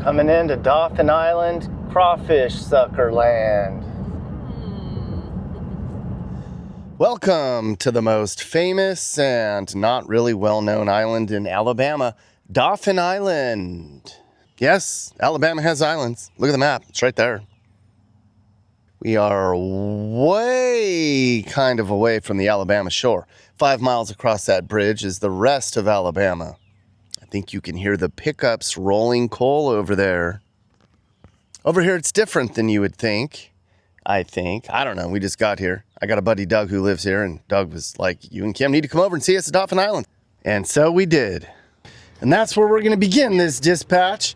Coming into Dauphin Island, crawfish sucker land. Welcome to the most famous and not really well-known island in Alabama, Dauphin Island. Yes, Alabama has islands. Look at the map, it's right there. We are way kind of away from the Alabama shore. 5 miles across that bridge is the rest of Alabama. I think you can hear the pickups rolling coal over there. Over here, it's different than you would think. I don't know. We just got here. I got a buddy, Doug, who lives here, and Doug was like, you and Kim need to come over and see us at Dauphin Island. And so we did. And that's where we're going to begin this dispatch.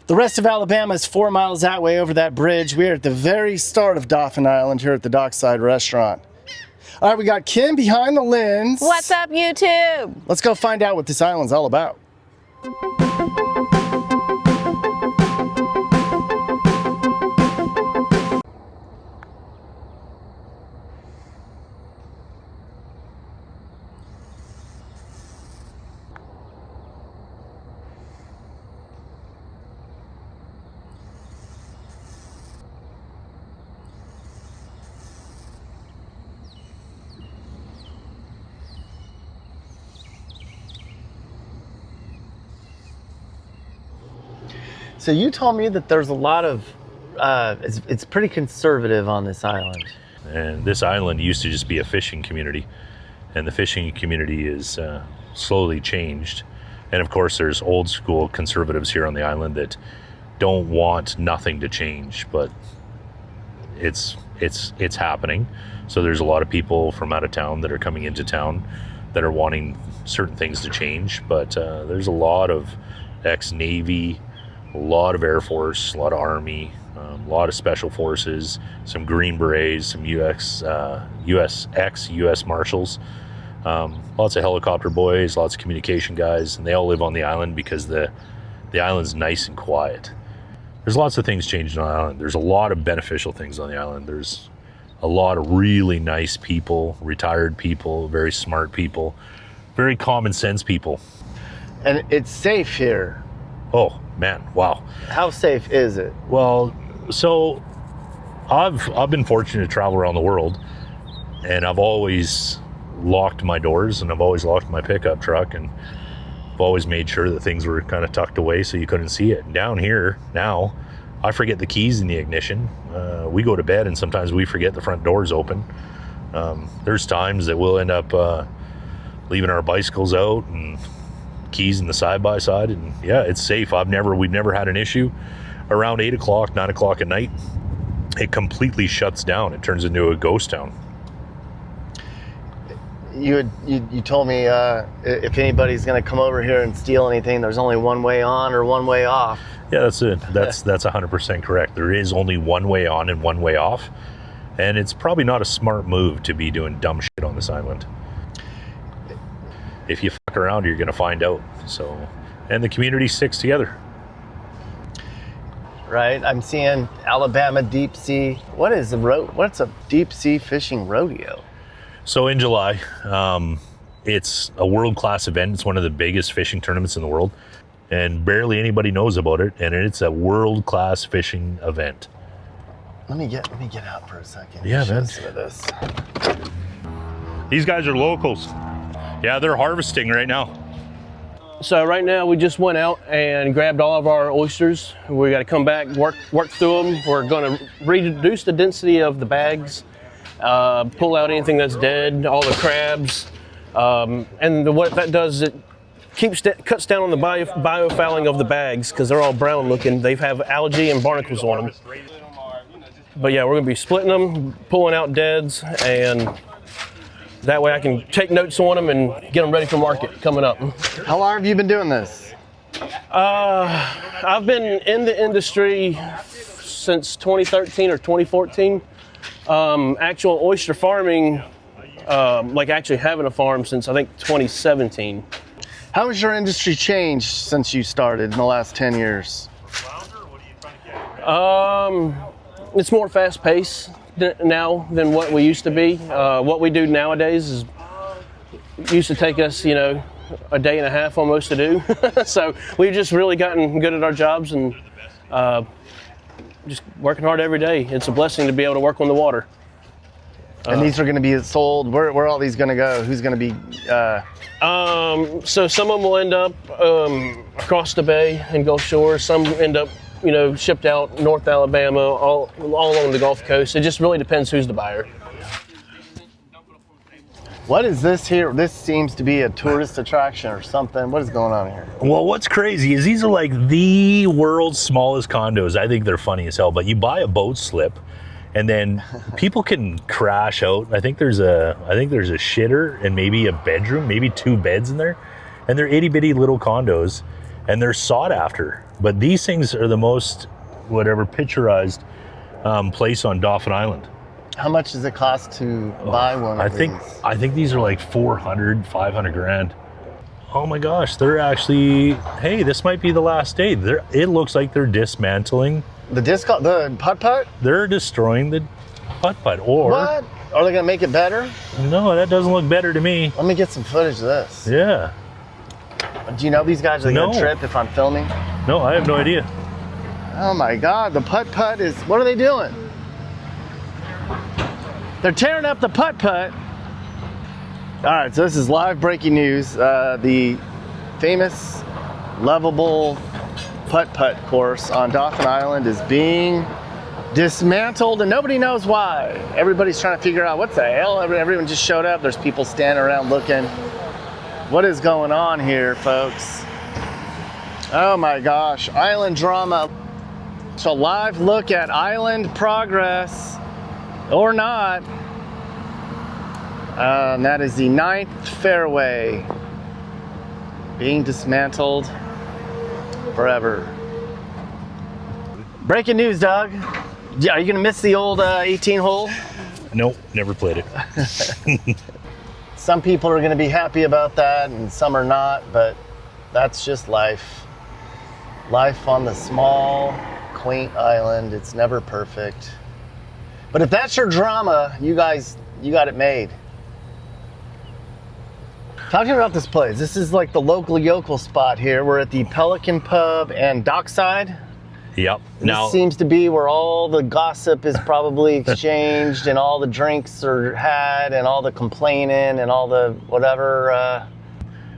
The rest of Alabama is 4 miles that way over that bridge. We are at the very start of Dauphin Island here at the Dockside Restaurant. All right, we got Kim behind the lens. What's up, YouTube? Let's go find out what this island's all about. So you told me that there's a lot of, it's pretty conservative on this island. And this island used to just be a fishing community, and the fishing community is slowly changed. And of course, there's old school conservatives here on the island that don't want nothing to change, but it's happening. So there's a lot of people from out of town that are coming into town that are wanting certain things to change. But there's a lot of ex-Navy, a lot of Air Force, a lot of Army, a lot of Special Forces, some Green Berets, some U.S. Marshals, lots of helicopter boys, lots of communication guys, and they all live on the island because the island's nice and quiet. There's lots of things changing on the island. There's a lot of beneficial things on the island. There's a lot of really nice people, retired people, very smart people, very common sense people. And it's safe here. Oh man, wow. How safe is it? Well, so I've been fortunate to travel around the world, and I've always locked my doors, and I've always locked my pickup truck, and I've always made sure that things were kind of tucked away so you couldn't see it. And down here now, I forget the keys in the ignition. We go to bed and sometimes we forget the front doors open. There's times that we'll end up leaving our bicycles out and keys in the side-by-side, and yeah, it's safe. We've never had an issue. Around 8 o'clock, 9 o'clock at night, it completely shuts down. It turns into a ghost town. You told me if anybody's going to come over here and steal anything, there's only one way on or one way off. Yeah, that's it. That's 100% correct. There is only one way on and one way off, and it's probably not a smart move to be doing dumb shit on this island. If you fuck around, you're going to find out. So, and the community sticks together. Right. I'm seeing Alabama deep sea. What's a deep sea fishing rodeo? So in July, it's a world-class event. It's one of the biggest fishing tournaments in the world, and barely anybody knows about it. And it's a world-class fishing event. Let me get out for a second. Yeah, man. This. These guys are locals. Yeah, they're harvesting right now. So right now we just went out and grabbed all of our oysters. We got to come back, work through them. We're going to reduce the density of the bags, pull out anything that's dead, all the crabs, and what that does is it cuts down on the biofouling of the bags because they're all brown looking. They have algae and barnacles on them. But yeah, we're going to be splitting them, pulling out deads, and that way I can take notes on them and get them ready for market coming up. How long have you been doing this? I've been in the industry since 2013 or 2014. Actual oyster farming, like actually having a farm since I think 2017. How has your industry changed since you started in the last 10 years? It's more fast paced now than what we used to be. What we do nowadays is used to take us, a day and a half almost to do. So we've just really gotten good at our jobs, and Just working hard every day. It's a blessing to be able to work on the water. And these are going to be sold. Where are all these going to go? Who's going to be? So some of them will end up across the bay in Gulf Shore. Some end up, shipped out North Alabama, all along the Gulf Coast. It just really depends who's the buyer. What is this here? This seems to be a tourist attraction or something. What is going on here? Well, what's crazy is these are like the world's smallest condos. I think they're funny as hell, but you buy a boat slip and then people can crash out. I think there's a shitter and maybe a bedroom, maybe 2 beds in there. And they're itty bitty little condos and they're sought after. But these things are the most picturized place on Dauphin Island. How much does it cost to buy one of these? I think these are like 400, 500 grand. Oh my gosh, they're actually, hey, this might be the last day. It looks like they're dismantling. The putt-putt? They're destroying the putt-putt. Or what? Are they gonna make it better? No, that doesn't look better to me. Let me get some footage of this. Yeah. Do you know these guys are gonna trip if I'm filming? No, I have no idea. Oh my God, the putt-putt is, what are they doing? They're tearing up the putt-putt. All right, so this is live breaking news. The famous lovable putt-putt course on Dauphin Island is being dismantled and nobody knows why. Everybody's trying to figure out what the hell. Everyone just showed up. There's people standing around looking. What is going on here, folks? Oh my gosh, island drama. So live look at island progress. Or not. And that is the 9th fairway being dismantled forever. Breaking news, Doug. Are you gonna miss the old 18 hole? Nope, never played it. Some people are gonna be happy about that and some are not, but that's just life. Life on the small, quaint island. It's never perfect. But if that's your drama, you guys, you got it made. Talk to me about this place. This is like the local yokel spot here. We're at the Pelican Pub and Dockside. Yep. This seems to be where all the gossip is probably exchanged and all the drinks are had and all the complaining and all the whatever.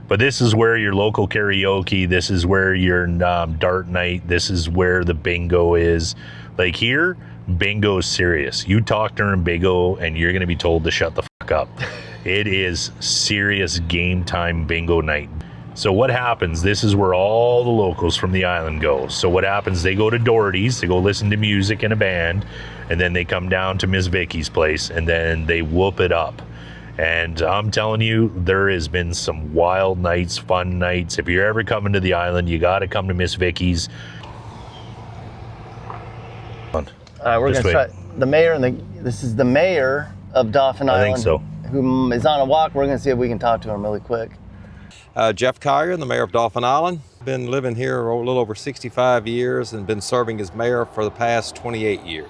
But this is where your local karaoke, this is where your dart night, this is where the bingo is. Like here, bingo is serious. You talk during bingo and you're going to be told to shut the fuck up. It is serious game time bingo night. So what happens, this is where all the locals from the island go. So what happens, they go to Doherty's, they go listen to music and a band, and then they come down to Miss Vicky's place and then they whoop it up. And I'm telling you, there has been some wild nights, fun nights. If you're ever coming to the island, you got to come to Miss Vicky's. We're going to try the mayor, this is the mayor of Dauphin Island. I think so. Who is on a walk. We're going to see if we can talk to him really quick. Jeff Collier, the mayor of Dauphin Island. Been living here a little over 65 years and been serving as mayor for the past 28 years.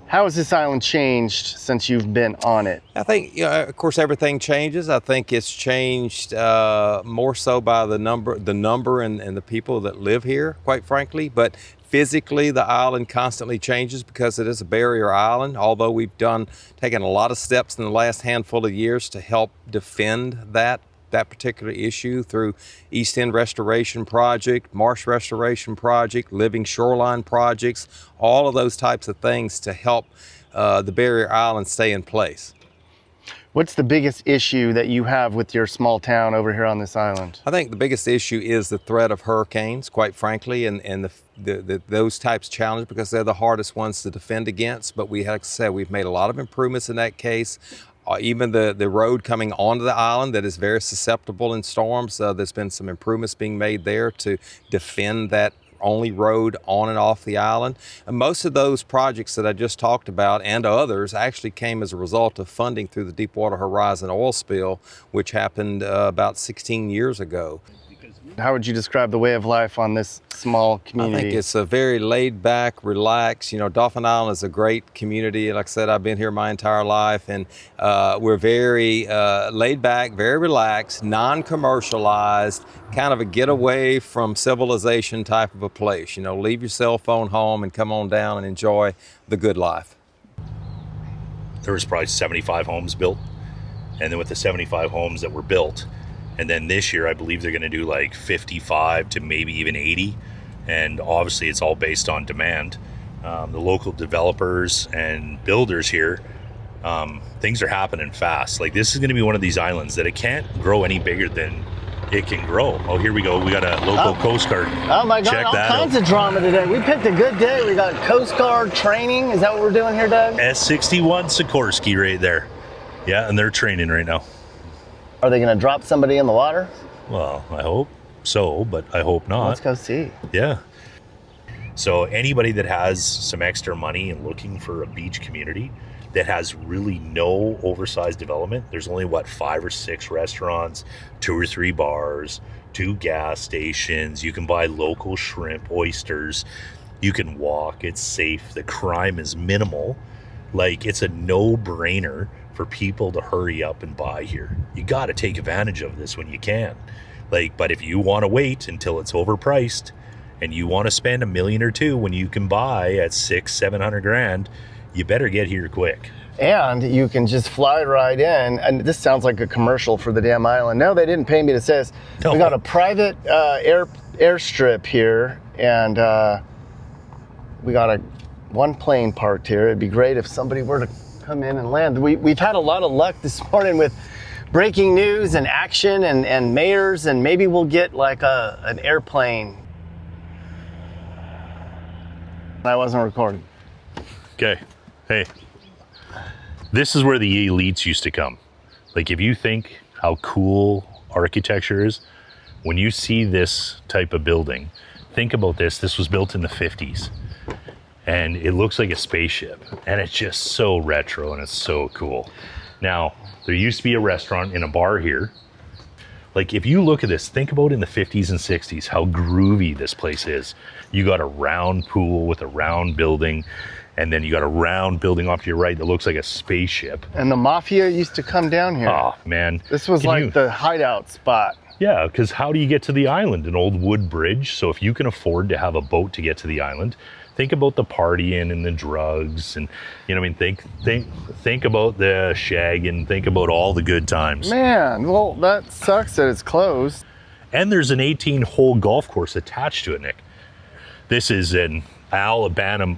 How has this island changed since you've been on it? I think, of course, everything changes. I think it's changed more so by the number and the people that live here, quite frankly. But physically, the island constantly changes because it is a barrier island, although we've taken a lot of steps in the last handful of years to help defend that particular issue through East End Restoration Project, Marsh Restoration Project, Living Shoreline Projects, all of those types of things to help the barrier island stay in place. What's the biggest issue that you have with your small town over here on this island? I think the biggest issue is the threat of hurricanes, quite frankly, and those types of challenges because they're the hardest ones to defend against. But like I said, we've made a lot of improvements in that case. Even the road coming onto the island that is very susceptible in storms, there's been some improvements being made there to defend that only road on and off the island. And most of those projects that I just talked about and others actually came as a result of funding through the Deepwater Horizon oil spill, which happened about 16 years ago. How would you describe the way of life on this small community? I think it's a very laid back, relaxed. You know, Dauphin Island is a great community. Like I said, I've been here my entire life, and we're very laid back, very relaxed, non-commercialized, kind of a getaway from civilization type of a place. You know, leave your cell phone home and come on down and enjoy the good life. There was probably 75 homes built, and then with the 75 homes that were built, and then this year I believe they're going to do like 55 to maybe even 80, and obviously it's all based on demand. The local developers and builders here, things are happening fast. Like, this is going to be one of these islands that it can't grow any bigger than it can grow. Oh, here we go. We got a local Coast Guard. Oh my God, Check all that kinds out. of drama today. We picked a good day. We got Coast Guard training. Is that what we're doing here, Doug? S61 Sikorsky right there. Yeah, and they're training right now. Are they going to drop somebody in the water? Well, I hope so, but I hope not. Let's go see. Yeah. So anybody that has some extra money and looking for a beach community that has really no oversized development, there's only 5 or 6 restaurants, 2 or 3 bars, 2 gas stations. You can buy local shrimp, oysters. You can walk. It's safe. The crime is minimal. Like, it's a no-brainer for people to hurry up and buy here. You got to take advantage of this when you can. Like, but if you want to wait until it's overpriced and you want to spend $1 million or $2 million when you can buy at $600-700 grand, you better get here quick. And you can just fly right in. And this sounds like a commercial for the damn island. No, they didn't pay me to say this. No. We got a private airstrip here, and we got one plane parked here. It'd be great if somebody were to come in and land. We've had a lot of luck this morning with breaking news and action and mayors, and maybe we'll get like an airplane. I wasn't recording. Okay. Hey, this is where the elites used to come. Like, if you think how cool architecture is, when you see this type of building, think about this. This was built in the 50s. And it looks like a spaceship, and it's just so retro and it's so cool. Now, there used to be a restaurant and a bar here. Like, if you look at this, think about in the 50s and 60s, how groovy this place is. You got a round pool with a round building, and then you got a round building off to your right that looks like a spaceship. And the mafia used to come down here. Oh, man. This was like the hideout spot. Yeah, because how do you get to the island? An old wood bridge. So if you can afford to have a boat to get to the island, think about the partying and the drugs, and you know what I mean. Think about the shagging. Think about all the good times. Man, well, that sucks that it's closed. And there's an 18-hole golf course attached to it, Nick. This is an Alabama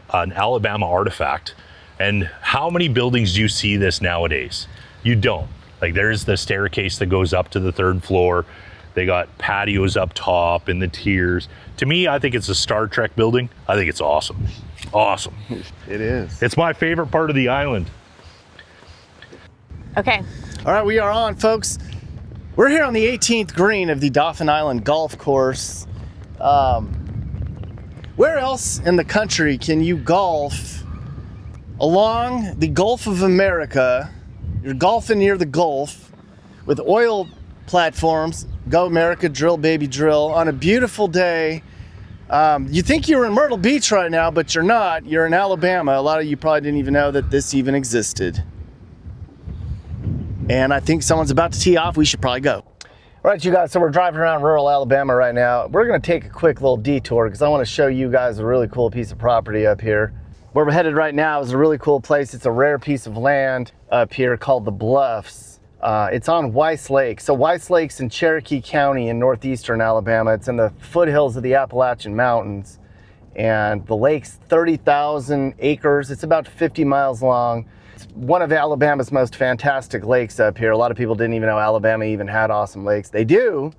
artifact. And how many buildings do you see this nowadays? You don't. Like, there's the staircase that goes up to the 3rd floor. They got patios up top and the tiers. To me, I think it's a Star Trek building. I think it's awesome. Awesome. It is. It's my favorite part of the island. Okay. All right, we are on, folks. We're here on the 18th green of the Dauphin Island golf course. Where else in the country can you golf along the Gulf of America? You're golfing near the Gulf with oil platforms. Go America, drill baby drill, on a beautiful day. You think you're in Myrtle Beach right now, but you're not. You're in Alabama. A lot of you probably didn't even know that this even existed. And I think someone's about to tee off. We should probably go. All right, you guys, so we're driving around rural Alabama right now. We're gonna take a quick little detour because I wanna show you guys a really cool piece of property up here. Where we're headed right now is a really cool place. It's a rare piece of land up here called the Bluffs. It's on Weiss Lake. So Weiss Lake's in Cherokee County in northeastern Alabama. It's in the foothills of the Appalachian Mountains. And the lake's 30,000 acres. It's about 50 miles long. It's one of Alabama's most fantastic lakes up here. A lot of people didn't even know Alabama even had awesome lakes. They do.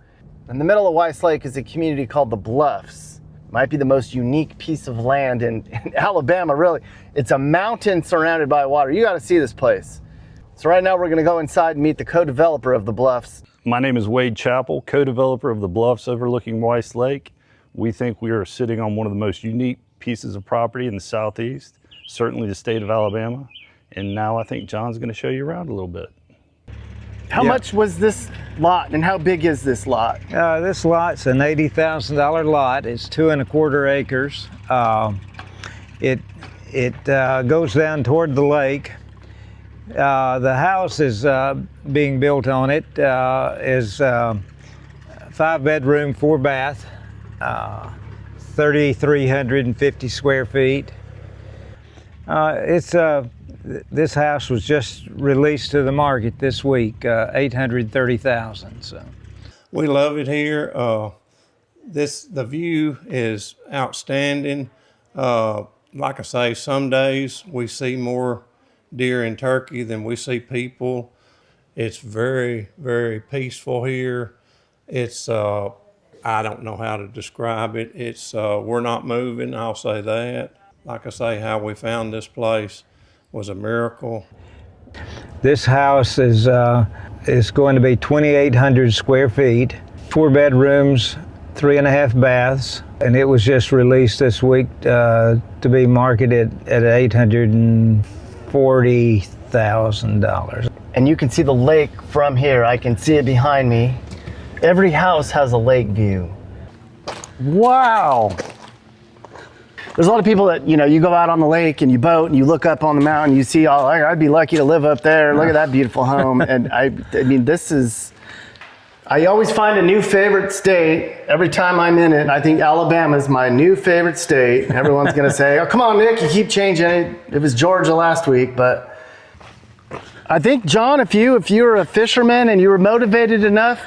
In the middle of Weiss Lake is a community called the Bluffs. Might be the most unique piece of land in Alabama, really. It's a mountain surrounded by water. You gotta see this place. So right now we're gonna go inside and meet the co-developer of the Bluffs. My name is Wade Chappell, co-developer of the Bluffs overlooking Weiss Lake. We think we are sitting on one of the most unique pieces of property in the Southeast, certainly the state of Alabama. And now I think John's gonna show you around a little bit. How much was this lot and how big is this lot? This lot's an $80,000 lot. It's 2¼ acres. It goes down toward the lake. The house is being built on it is 5-bedroom, 4-bath, 3,350 square feet. This house was just released to the market this week, $830,000. So we love it here. The view is outstanding. Like I say, some days we see more deer in Turkey than we see people. It's very, very peaceful here. It's I don't know how to describe it. It's we're not moving, I'll say that. Like I say, how we found this place was a miracle. this house is going to be 2,800 square feet, 4 bedrooms, 3.5 baths, and it was just released this week to be marketed at $840,000. And you can see the lake from here. I can see it behind me. Every house has a lake view. Wow. There's a lot of people that, you know, you go out on the lake and you boat and you look up on the mountain, you see, oh, I'd be lucky to live up there. Look at that beautiful home. And I mean, this is, I always find a new favorite state every time I'm in it. I think Alabama's my new favorite state. Everyone's going to say, oh, come on, Nick, you keep changing it. It was Georgia last week, but I think, John, if you were a fisherman and you were motivated enough,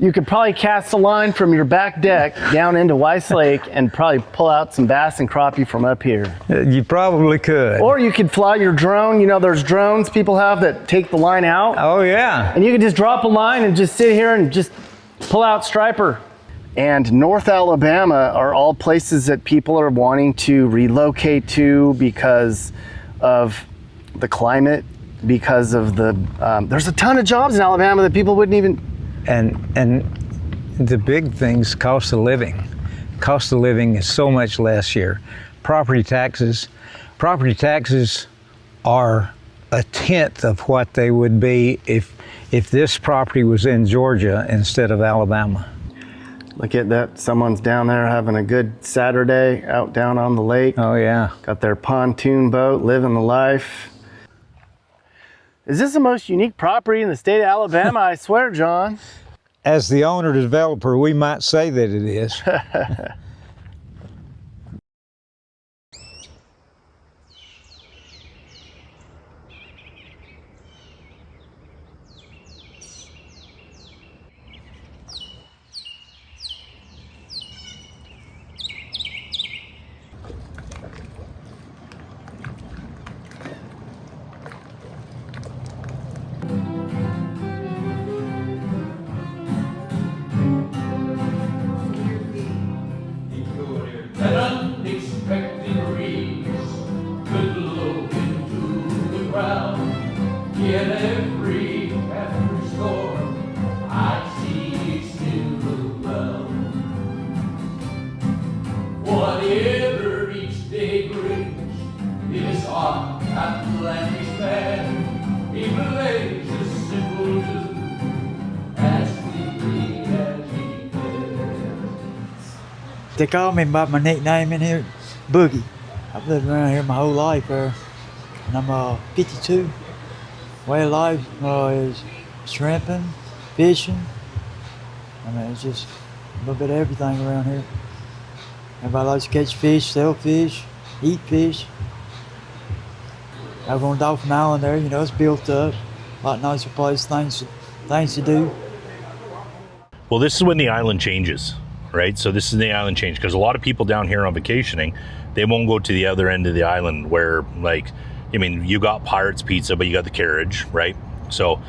you could probably cast a line from your back deck down into Weiss Lake and probably pull out some bass and crappie from up here. You probably could. Or you could fly your drone. You know, there's drones people have that take the line out. Oh, yeah. And you could just drop a line and just sit here and just pull out striper. And North Alabama are all places that people are wanting to relocate to because of the climate, because of the, there's a ton of jobs in Alabama that people wouldn't even. And the big thing's cost of living. Cost of living is so much less here. Property taxes are 1/10 of what they would be if this property was in Georgia instead of Alabama. Look at that, someone's down there having a good Saturday out down on the lake. Oh yeah. Got their pontoon boat, living the life. Is this the most unique property in the state of Alabama? I swear, John. As the owner developer, we might say that it is. That unexpected breeze could blow into the ground. Yet after storm, I see it still around. Whatever each day brings, this our Atlantic man, he plays a simple tune as sweetly as he can. They call me by my nickname in here, Boogie. I've lived around here my whole life, and I'm 52. Way of life is shrimping, fishing. I mean, it's just a little bit of everything around here. Everybody likes to catch fish, sell fish, eat fish. Over on Dauphin Island there, you know, it's built up. A lot nicer place, things to do. Well, this is when the island changes, right? So this is the island change, because a lot of people down here on vacationing, they won't go to the other end of the island where, like, I mean, you got Pirates Pizza, but you got the carriage, right? So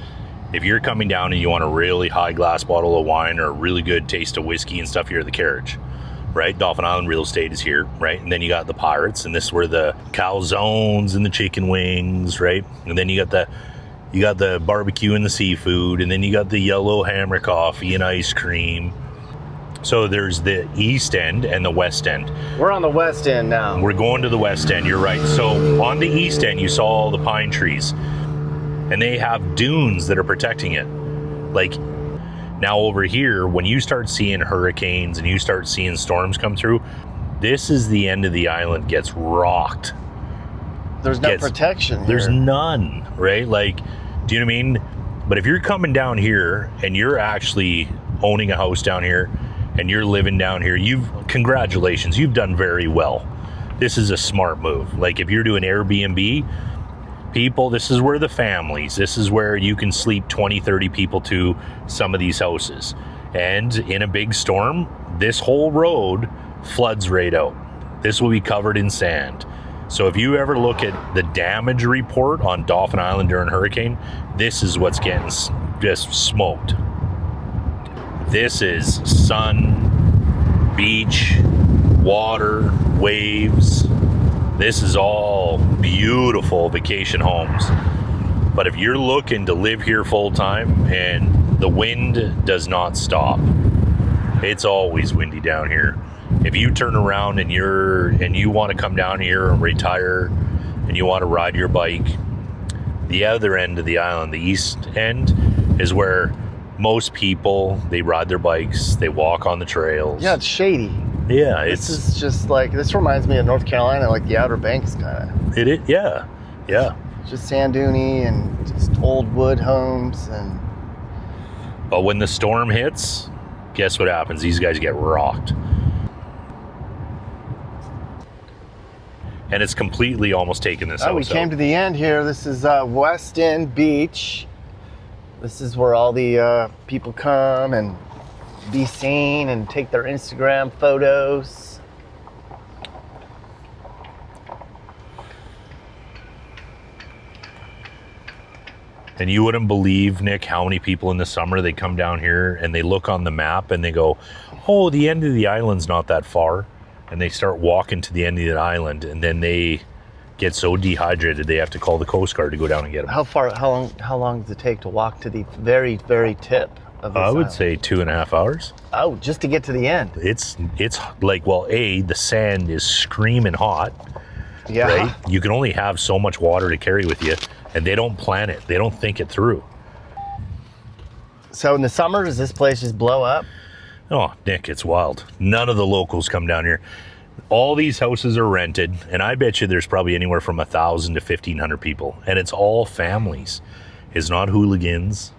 if you're coming down and you want a really high glass bottle of wine or a really good taste of whiskey and stuff, you're at the carriage, right? Dauphin Island real estate is here, right? And then you got the Pirates, and this is where the calzones and the chicken wings, right? And then you got the barbecue and the seafood, and then you got the yellow hammer coffee and ice cream. So there's the east end and the west end. We're on the west end now. We're going to the west end, you're right. So on the east end, you saw all the pine trees, and they have dunes that are protecting it. Like, now over here, when you start seeing hurricanes and you start seeing storms come through, this is the end of the island gets rocked. There's no protection here. There's none, right? Like, do you know what I mean? But if you're coming down here and you're actually owning a house down here and you're living down here, congratulations, you've done very well. This is a smart move. Like, if you're doing Airbnb, people, this is where this is where you can sleep 20, 30 people to some of these houses. And in a big storm, this whole road floods right out. This will be covered in sand. So if you ever look at the damage report on Dauphin Island during a hurricane, this is what's getting just smoked. This is sun, beach, water, waves. This is all beautiful vacation homes. But if you're looking to live here full time and the wind does not stop, it's always windy down here. If you turn around and you want to come down here and retire and you want to ride your bike, the other end of the island, the east end, is where most people, they ride their bikes, they walk on the trails. Yeah, it's shady. Yeah, this is just like, this reminds me of North Carolina, like the Outer Banks kind of. It is, yeah. Just sand duny and just old wood homes. But when the storm hits, guess what happens? These guys get rocked. And it's completely almost taken this house. We came to the end here. This is West End Beach. This is where all the people come and be seen and take their Instagram photos. And you wouldn't believe, Nick, how many people in the summer, they come down here and they look on the map and they go, oh, the end of the island's not that far. And they start walking to the end of the island, and then they get so dehydrated they have to call the Coast Guard to go down and get them. How long does it take to walk to the very, very tip of this I would island? say 2.5 hours. Oh, just to get to the end. It's like, well, the sand is screaming hot. Yeah. Right? You can only have so much water to carry with you, and they don't plan it. They don't think it through. So in the summer, does this place just blow up? Oh, Nick, it's wild. None of the locals come down here. All these houses are rented, and I bet you there's probably anywhere from 1,000 to 1,500 people, and it's all families. It's not hooligans,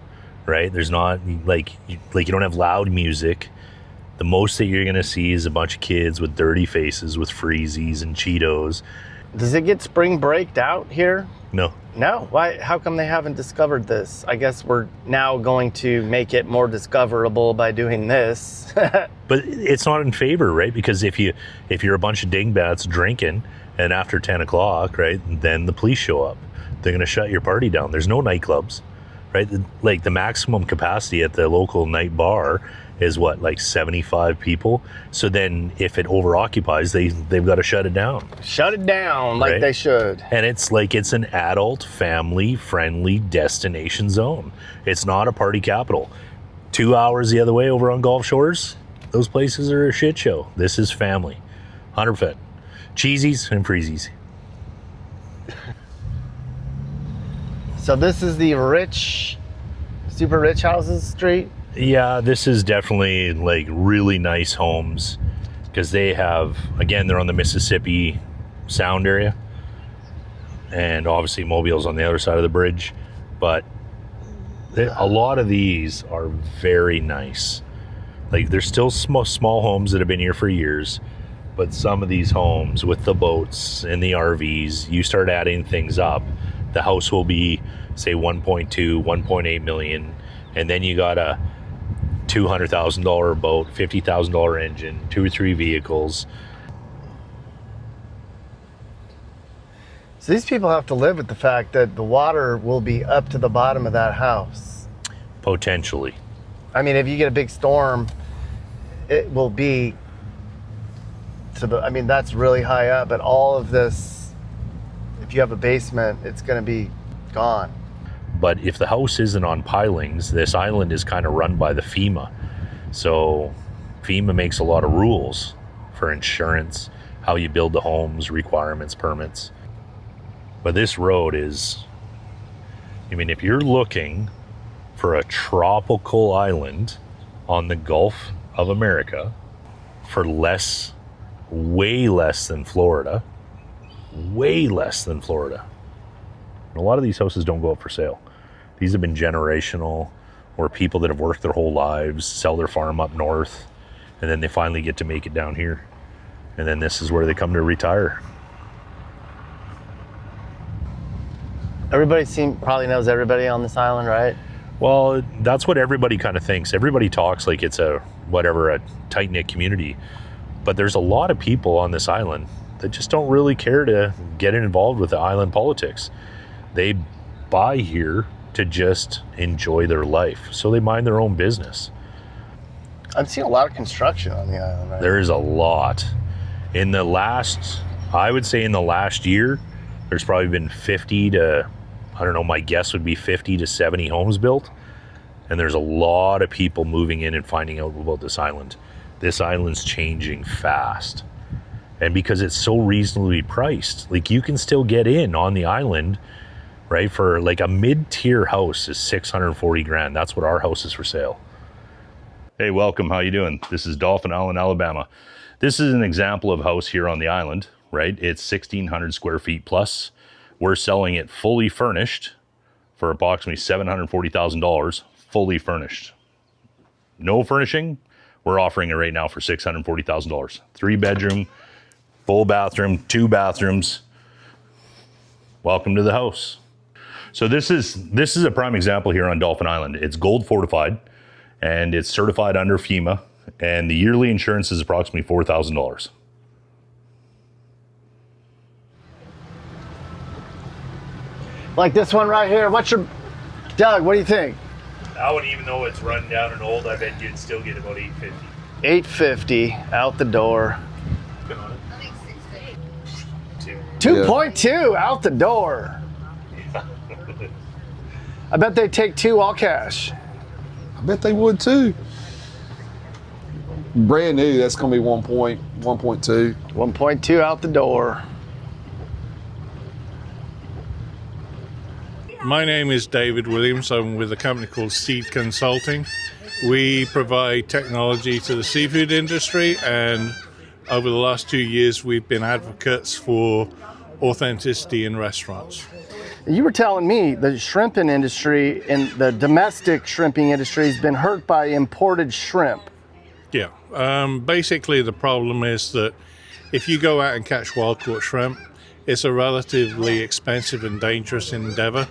right? There's not like you don't have loud music. The most that you're gonna see is a bunch of kids with dirty faces with freezies and Cheetos. Does it get spring breaked out here? No. No? Why? How come they haven't discovered this? I guess we're now going to make it more discoverable by doing this. But it's not in favor, right? Because if you're a bunch of dingbats drinking and after 10 o'clock, right, then the police show up. They're going to shut your party down. There's no nightclubs, right? Like the maximum capacity at the local night bar is what, like 75 people. So then if it overoccupies, they've got to shut it down. Shut it down like they should. And it's like it's an adult, family-friendly destination zone. It's not a party capital. 2 hours the other way over on Gulf Shores, those places are a shit show. This is family, 100%. Cheesies and freezies. So this is the super rich houses street? Yeah, this is definitely like really nice homes because they have, again, they're on the Mississippi Sound area, and obviously Mobile's on the other side of the bridge, but a lot of these are very nice. Like there's still small homes that have been here for years, but some of these homes with the boats and the RVs, you start adding things up, the house will be say 1.2, 1.8 million, and then you got a $200,000 boat, $50,000 engine, 2 or 3 vehicles. So these people have to live with the fact that the water will be up to the bottom of that house. Potentially. I mean, if you get a big storm, it will be to the, I mean, that's really high up, but all of this, if you have a basement, it's going to be gone. But if the house isn't on pilings, this island is kind of run by the FEMA. So FEMA makes a lot of rules for insurance, how you build the homes, requirements, permits. But this road is, I mean, if you're looking for a tropical island on the Gulf of America for less, way less than Florida. Way less than Florida. A lot of these houses don't go up for sale. These have been generational, or people that have worked their whole lives, sell their farm up north, and then they finally get to make it down here. And then this is where they come to retire. Everybody probably knows everybody on this island, right? Well, that's what everybody kind of thinks. Everybody talks like it's a tight-knit community. But there's a lot of people on this island that just don't really care to get involved with the island politics. They buy here to just enjoy their life. So they mind their own business. I've seen a lot of construction on the island, right? There is a lot. I would say in the last year, there's probably been 50 to, I don't know, my guess would be 50 to 70 homes built. And there's a lot of people moving in and finding out about this island. This island's changing fast. And because it's so reasonably priced, like you can still get in on the island, right? For like a mid-tier house is 640 grand. That's what our house is for sale. Hey, welcome. How you doing? This is Dauphin Island, Alabama. This is an example of a house here on the island, right? It's 1,600 square feet plus. We're selling it fully furnished for approximately $740,000, fully furnished. No furnishing. We're offering it right now for $640,000. 3-bedroom, full bathroom, 2 bathrooms. Welcome to the house. So this is a prime example here on Dauphin Island. It's gold fortified and it's certified under FEMA, and the yearly insurance is approximately $4,000. Like this one right here. Doug, what do you think? I would, even though it's run down and old, I bet you'd still get about $850. $850 out the door. Good on it. 2.2 out the door. I bet they take 2 all cash. I bet they would too. Brand new, that's gonna be 1.2. 1.2 out the door. My name is David Williams. I'm with a company called Seed Consulting. We provide technology to the seafood industry, and over the last 2 years, we've been advocates for authenticity in restaurants. You were telling me the shrimping industry and the domestic shrimping industry has been hurt by imported shrimp. Yeah. Basically, the problem is that if you go out and catch wild-caught shrimp, it's a relatively expensive and dangerous endeavor.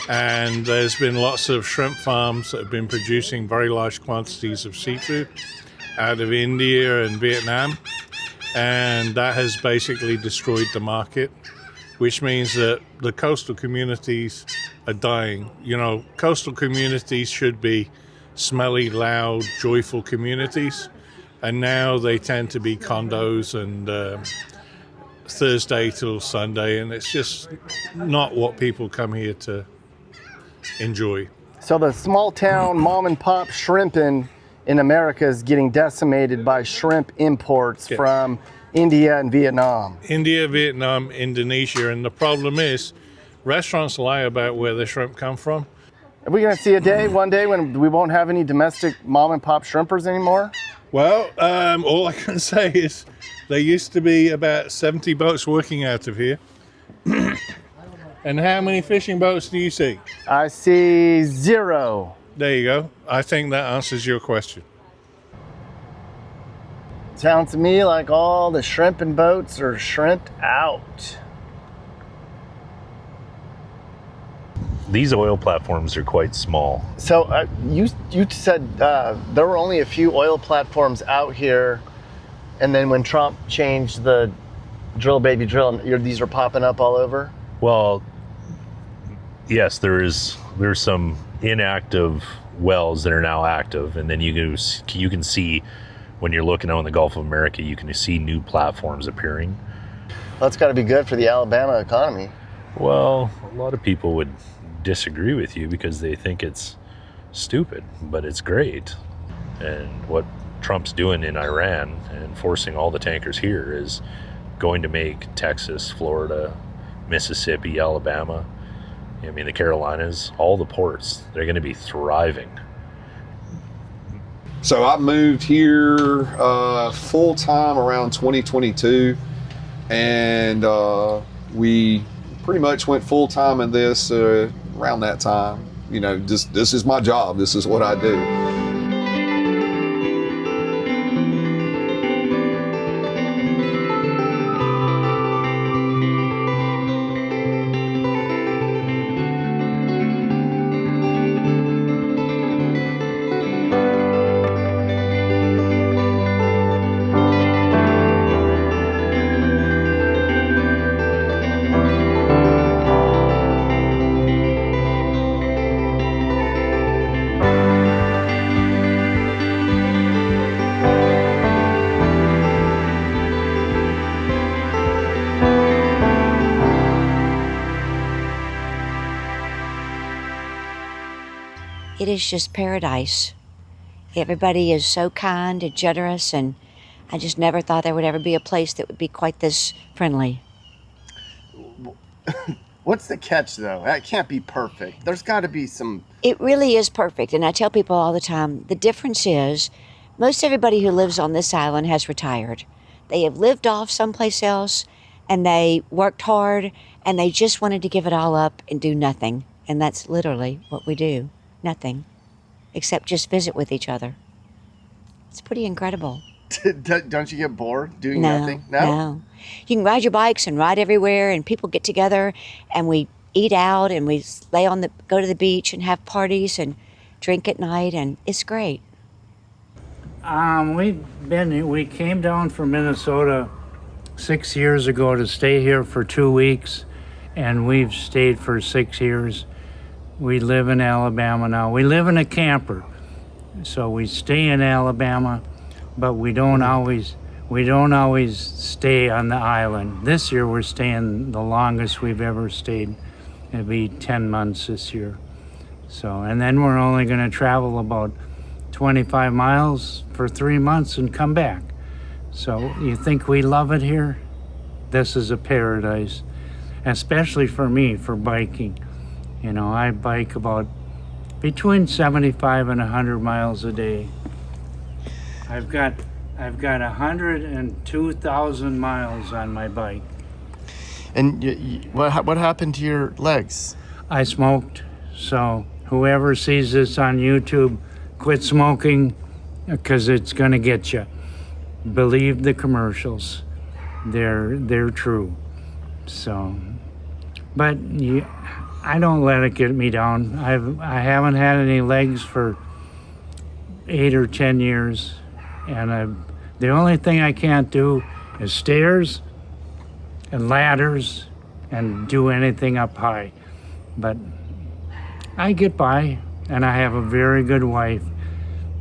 And there's been lots of shrimp farms that have been producing very large quantities of seafood out of India and Vietnam. And that has basically destroyed the market, which means that the coastal communities are dying. You know, coastal communities should be smelly, loud, joyful communities. And now they tend to be condos and Thursday till Sunday, and it's just not what people come here to enjoy. So the small town mom and pop shrimping in America is getting decimated by shrimp imports from India and Vietnam. India, Vietnam, Indonesia, and the problem is restaurants lie about where the shrimp come from. Are we gonna see one day when we won't have any domestic mom and pop shrimpers anymore? Well, all I can say is there used to be about 70 boats working out of here. And how many fishing boats do you see? I see 0. There you go. I think that answers your question. Sounds to me like all the shrimping boats are shrimped out. These oil platforms are quite small. So you said there were only a few oil platforms out here, and then when Trump changed the drill baby drill, these are popping up all over? Well, yes, there's some inactive wells that are now active, and then you can see when you're looking out in the Gulf of America, you can see new platforms appearing. Well, that's got to be good for the Alabama economy. Well, a lot of people would disagree with you because they think it's stupid, but it's great. And what Trump's doing in Iran and forcing all the tankers here is going to make Texas, Florida, Mississippi, Alabama I mean, the Carolinas, all the ports, they're going to be thriving. So I moved here full time around 2022, and we pretty much went full time in this around that time. You know, just this is my job. This is what I do. It is just paradise. Everybody is so kind and generous, and I just never thought there would ever be a place that would be quite this friendly. What's the catch, though? That can't be perfect. There's got to be some... It really is perfect, and I tell people all the time, the difference is most everybody who lives on this island has retired. They have lived off someplace else, and they worked hard, and they just wanted to give it all up and do nothing. And that's literally what we do. Nothing. Except just visit with each other. It's pretty incredible. Don't you get bored doing nothing? No. You can ride your bikes and ride everywhere, and people get together, and we eat out, and we go to the beach and have parties and drink at night, and it's great. We came down from Minnesota 6 years ago to stay here for 2 weeks, and we've stayed for 6 years. We live in Alabama now. We live in a camper, so we stay in Alabama, but we don't always stay on the island. This year we're staying the longest we've ever stayed. It'll be 10 months this year. So, and then we're only going to travel about 25 miles for 3 months and come back. So you think we love it here? This is a paradise, especially for me, for biking. You know, I bike about between 75 and 100 miles a day. I've got 102,000 miles on my bike. And what happened to your legs? I smoked, so whoever sees this on YouTube, quit smoking, because it's gonna get you. Believe the commercials; they're true. So, but I don't let it get me down. I haven't had any legs for 8 or 10 years, and the only thing I can't do is stairs and ladders and do anything up high. But I get by, and I have a very good wife.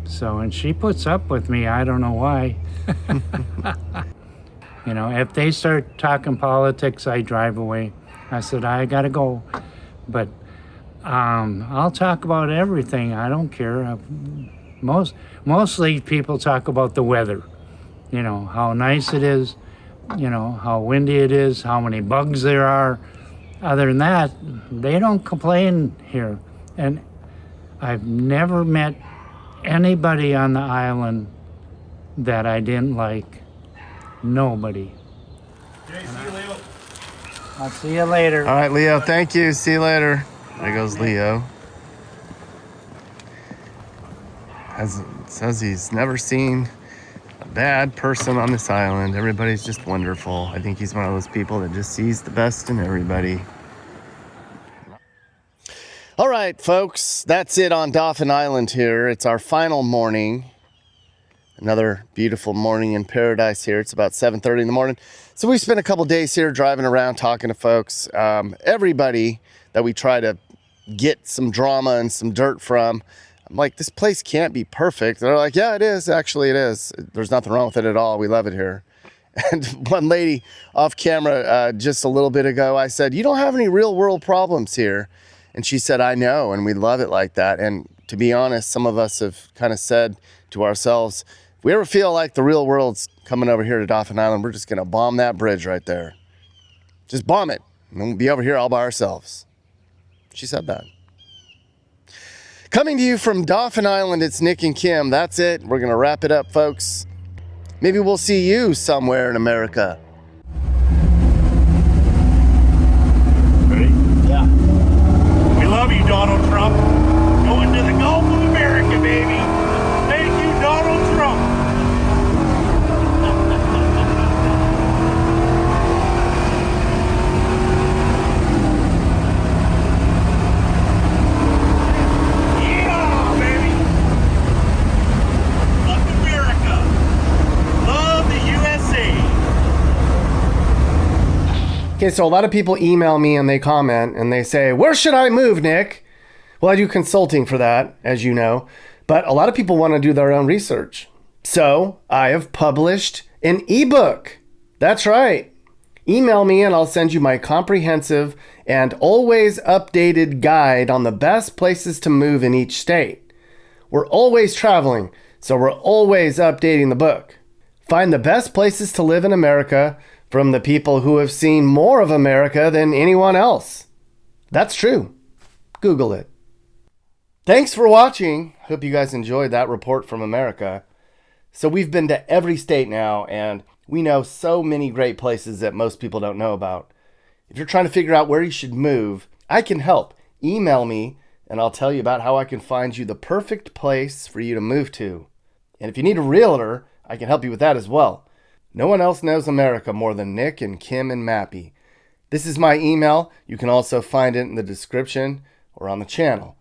So, and she puts up with me. I don't know why. You know, if they start talking politics, I drive away. I said, I gotta go. But I'll talk about everything. I don't care. Mostly people talk about the weather. You know, how nice it is, you know, how windy it is, how many bugs there are. Other than that, they don't complain here. And I've never met anybody on the island that I didn't like. Nobody. I'll see you later. All right, Leo, thank you. See you later. There goes Leo. Says he's never seen a bad person on this island. Everybody's just wonderful. I think he's one of those people that just sees the best in everybody. All right, folks, that's it on Dauphin Island here. It's our final morning. Another beautiful morning in paradise here. It's about 7:30 in the morning. So we spent a couple days here driving around, talking to folks. Everybody that we try to get some drama and some dirt from, I'm like, this place can't be perfect. They're like, yeah, it is. Actually, it is. There's nothing wrong with it at all. We love it here. And one lady off camera just a little bit ago, I said, you don't have any real world problems here. And she said, I know, and we love it like that. And to be honest, some of us have kind of said to ourselves, if we ever feel like the real world's coming over here to Dauphin Island, we're just going to bomb that bridge right there. Just bomb it. And we'll be over here all by ourselves. She said that. Coming to you from Dauphin Island, it's Nick and Kim. That's it. We're going to wrap it up, folks. Maybe we'll see you somewhere in America. Ready? Yeah. We love you, Donald Trump. Going to the Gulf of America, baby. Thank you, Donald Trump. Yeah, baby. Love America. Love the USA. Okay, so a lot of people email me and they comment and they say, where should I move, Nick? Well, I do consulting for that, as you know, but a lot of people want to do their own research. So I have published an ebook. That's right. Email me and I'll send you my comprehensive and always updated guide on the best places to move in each state. We're always traveling, so we're always updating the book. Find the best places to live in America from the people who have seen more of America than anyone else. That's true. Google it. Thanks for watching. Hope you guys enjoyed that report from America. So we've been to every state now, and we know so many great places that most people don't know about. If you're trying to figure out where you should move, I can help. Email me, and I'll tell you about how I can find you the perfect place for you to move to. And if you need a realtor, I can help you with that as well. No one else knows America more than Nick and Kim and Mappy. This is my email. You can also find it in the description or on the channel.